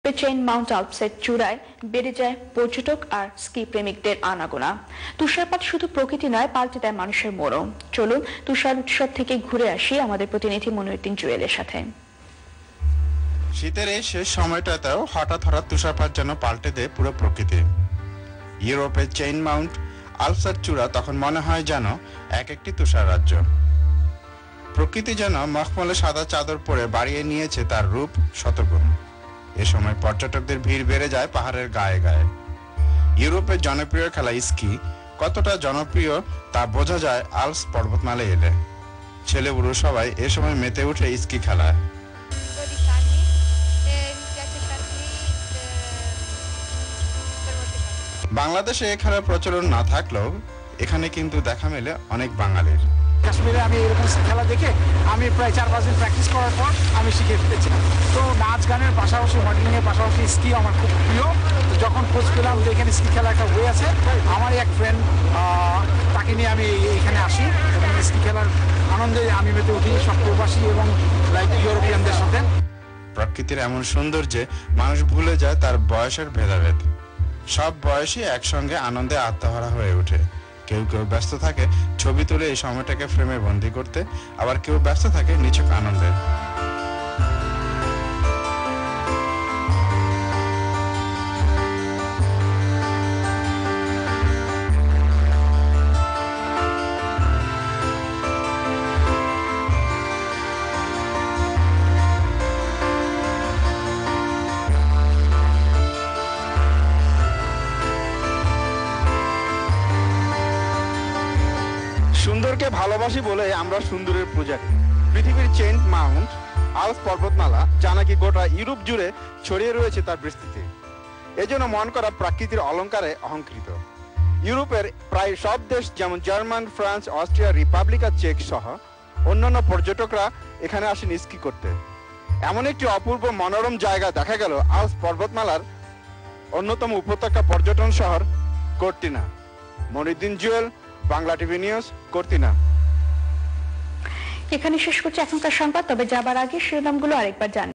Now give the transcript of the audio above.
ইউরোপের chain Mount আলপসের চূড়ায় বেড়ে যায় পর্যটক আর স্কি প্রেমিকদের আনাগোনা। তুষারপাত শুধু প্রকৃতি নয়, পাল্টে দেয় মানুষের মনও। চলুন তুষার উৎসব থেকে ঘুরে আসি আমাদের প্রতিনিধি মনিরুদ্দিন জুয়েলের সাথে। শীতের এই শেষ সময়টাতেও হঠাৎ তুষারপাত যেন পাল্টে দেয় পুরো প্রকৃতি। ইউরোপের চেইন মাউন্ট আলপসের চূড়া তখন মনে হয় যেন এক একটি তুষার রাজ্য। প্রকৃতি যেন মখমলে সাদা চাদর পরে বাড়িয়ে নিয়েছে তার রূপ শতগুণ। এ সময় পর্যটকদের ভিড় বেড়ে যায় পাহাড়ের গায়ে গায়ে। ইউরোপের জনপ্রিয় খেলা স্কি কতটা জনপ্রিয় তা বোঝা যায় আল্পস পর্বতমালায় এলে। ছেলে বুড়ো সবাই এ সময় মেতে উঠে স্কি খেলায়। বাংলাদেশে এ খেলার প্রচলন না থাকলেও এখানে কিন্তু দেখা মেলে অনেক বাঙালির। কাশ্মীরে আমি এরকম খেলা দেখে আমি প্রায় 4-5 দিন প্র্যাকটিস করার পর আমি শিখে ফেলেছিলাম। তো নাচ গানের পাশাপাশি মডেলিংয়ের পাশাপাশি স্কি আমার খুব প্রিয়। তো যখন খোঁজ পেলাম যে এখানে স্কি খেলা একটা বই আছে, আমারই এক ফ্রেন্ড তাকে নিয়ে আমি এখানে আসি এবং স্কি খেলার আনন্দে আমি মেতে উঠি সব প্রবাসী এবং লাইক ইউরোপিয়ানদের সাথে। প্রকৃতির এমন সৌন্দর্যে মানুষ ভুলে যায় তার বয়সের ভেদাভেদ। সব বয়সী একসঙ্গে আনন্দে আত্মহারা হয়ে ওঠে। কেউ কেউ ব্যস্ত থাকে ছবি তুলে এই সময়টাকে ফ্রেমে বন্দি করতে, আবার কেউ ব্যস্ত থাকে নিছক আনন্দে। সুন্দরকে ভালোবাসি বলে আমরা সুন্দরের পূজারী। পৃথিবীর চেইন মাউন্ট আল্পস পর্বতমালা যা নাকি গোটা ইউরোপ জুড়ে ছড়িয়ে রয়েছে তার বিস্তৃতি, এজন্য মন করা প্রাকৃতির অলঙ্কারে অহংকৃত। ইউরোপের প্রায় সব দেশ যেমন জার্মান, ফ্রান্স, অস্ট্রিয়া, রিপাবলিকা চেক সহ অন্যান্য পর্যটকরা এখানে আসেন স্কি করতে। এমন একটি অপূর্ব মনোরম জায়গা দেখা গেল আল্পস পর্বতমালার অন্যতম উপত্যকা পর্যটন শহর Cortina. Moniruddin Jewel, Bangla TV news, Cortina. এখানে শেষ করছি এখনকার সংবাদ, তবে যাবার আগে শিরোনামগুলো আরেকবার জান।